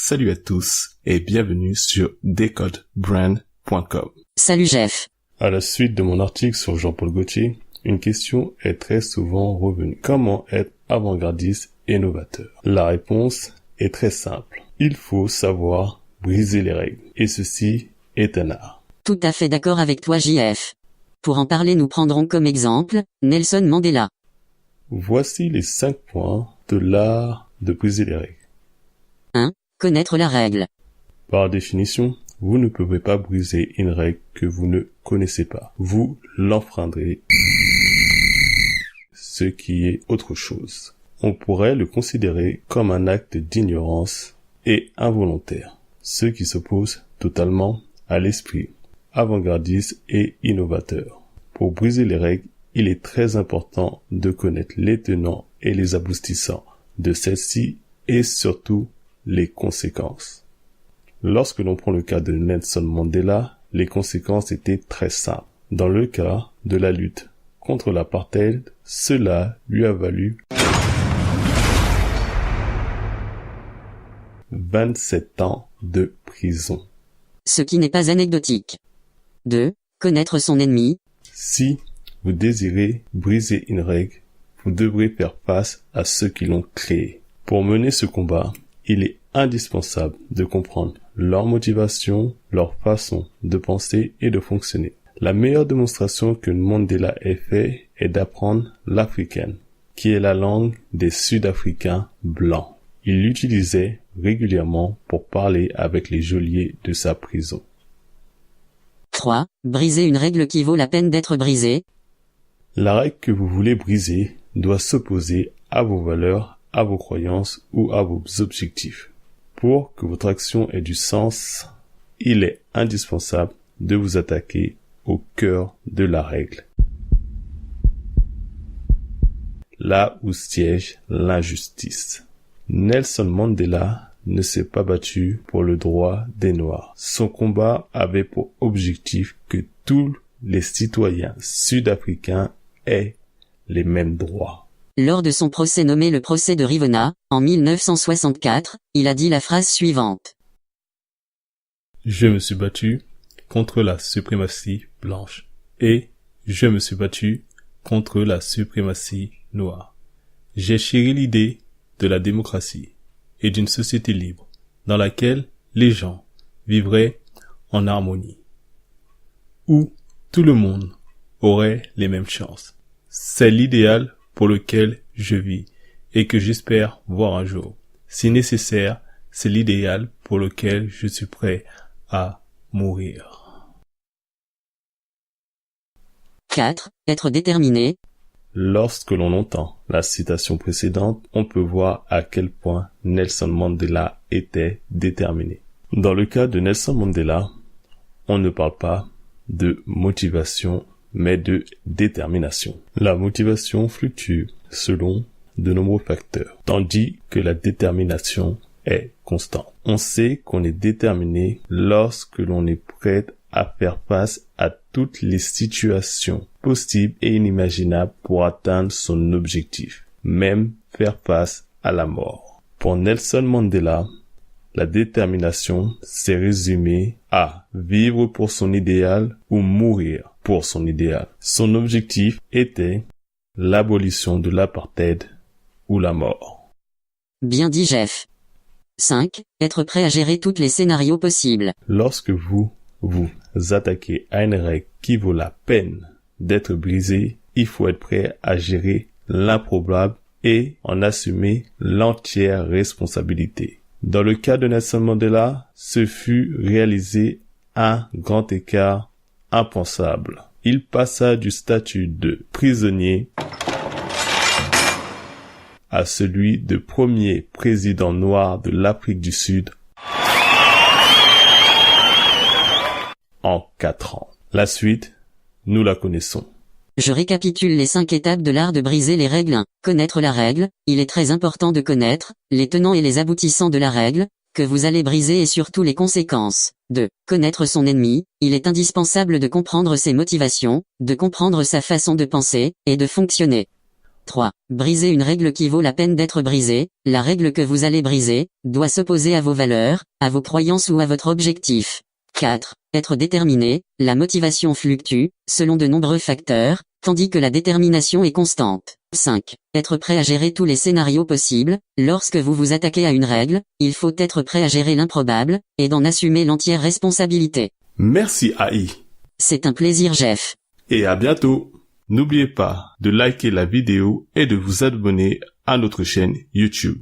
Salut à tous et bienvenue sur decodebrand.com. Salut Jeff. À la suite de mon article sur Jean-Paul Gaultier, une question est très souvent revenue. Comment être avant-gardiste et novateur? La réponse est très simple. Il faut savoir briser les règles. Et ceci est un art. Tout à fait d'accord avec toi JF. Pour en parler, nous prendrons comme exemple Nelson Mandela. Voici les 5 points de l'art de briser les règles. 1. Connaître la règle. Par définition, vous ne pouvez pas briser une règle que vous ne connaissez pas. Vous l'enfreindrez, ce qui est autre chose. On pourrait le considérer comme un acte d'ignorance et involontaire, ce qui s'oppose totalement à l'esprit avant-gardiste et innovateur. Pour briser les règles, il est très important de connaître les tenants et les aboutissants de celles-ci et surtout les conséquences. Lorsque l'on prend le cas de Nelson Mandela, les conséquences étaient très simples. Dans le cas de la lutte contre l'apartheid, cela lui a valu 27 ans de prison. Ce qui n'est pas anecdotique. 2. Connaître son ennemi. Si vous désirez briser une règle, vous devrez faire face à ceux qui l'ont créée. Pour mener ce combat, il est indispensable de comprendre leur motivation, leur façon de penser et de fonctionner. La meilleure démonstration que Mandela ait fait est d'apprendre l'africaine, qui est la langue des Sud-Africains blancs. Il l'utilisait régulièrement pour parler avec les geôliers de sa prison. 3. Briser une règle qui vaut la peine d'être brisée. La règle que vous voulez briser doit s'opposer à vos valeurs, à vos croyances ou à vos objectifs. Pour que votre action ait du sens, il est indispensable de vous attaquer au cœur de la règle. Là où siège l'injustice. Nelson Mandela ne s'est pas battu pour le droit des Noirs. Son combat avait pour objectif que tous les citoyens sud-africains aient les mêmes droits. Lors de son procès nommé le procès de Rivena, en 1964, il a dit la phrase suivante. Je me suis battu contre la suprématie blanche et je me suis battu contre la suprématie noire. J'ai chéri l'idée de la démocratie et d'une société libre dans laquelle les gens vivraient en harmonie, où tout le monde aurait les mêmes chances. C'est l'idéal pour lequel je vis et que j'espère voir un jour. Si nécessaire, c'est l'idéal pour lequel je suis prêt à mourir. 4. Être déterminé. Lorsque l'on entend la citation précédente, on peut voir à quel point Nelson Mandela était déterminé. Dans le cas de Nelson Mandela, on ne parle pas de motivation, mais de détermination. La motivation fluctue selon de nombreux facteurs, tandis que la détermination est constante. On sait qu'on est déterminé lorsque l'on est prêt à faire face à toutes les situations possibles et inimaginables pour atteindre son objectif, même faire face à la mort. Pour Nelson Mandela, la détermination s'est résumée à vivre pour son idéal ou mourir pour son idéal. Son objectif était l'abolition de l'apartheid ou la mort. Bien dit Jeff. 5. Être prêt à gérer tous les scénarios possibles. Lorsque vous attaquez à une règle qui vaut la peine d'être brisée, il faut être prêt à gérer l'improbable et en assumer l'entière responsabilité. Dans le cas de Nelson Mandela, ce fut réalisé un grand écart impensable. Il passa du statut de prisonnier à celui de premier président noir de l'Afrique du Sud en 4 ans. La suite, nous la connaissons. Je récapitule les 5 étapes de l'art de briser les règles. 1. Connaître la règle. Il est très important de connaître les tenants et les aboutissants de la règle que vous allez briser et surtout les conséquences. 2. Connaître son ennemi. Il est indispensable de comprendre ses motivations, de comprendre sa façon de penser et de fonctionner. 3. Briser une règle qui vaut la peine d'être brisée. La règle que vous allez briser doit s'opposer à vos valeurs, à vos croyances ou à votre objectif. 4. Être déterminé. La motivation fluctue, selon de nombreux facteurs, tandis que la détermination est constante. 5. Être prêt à gérer tous les scénarios possibles. Lorsque vous vous attaquez à une règle, il faut être prêt à gérer l'improbable, et d'en assumer l'entière responsabilité. Merci AI. C'est un plaisir, Jeff. Et à bientôt. N'oubliez pas de liker la vidéo et de vous abonner à notre chaîne YouTube.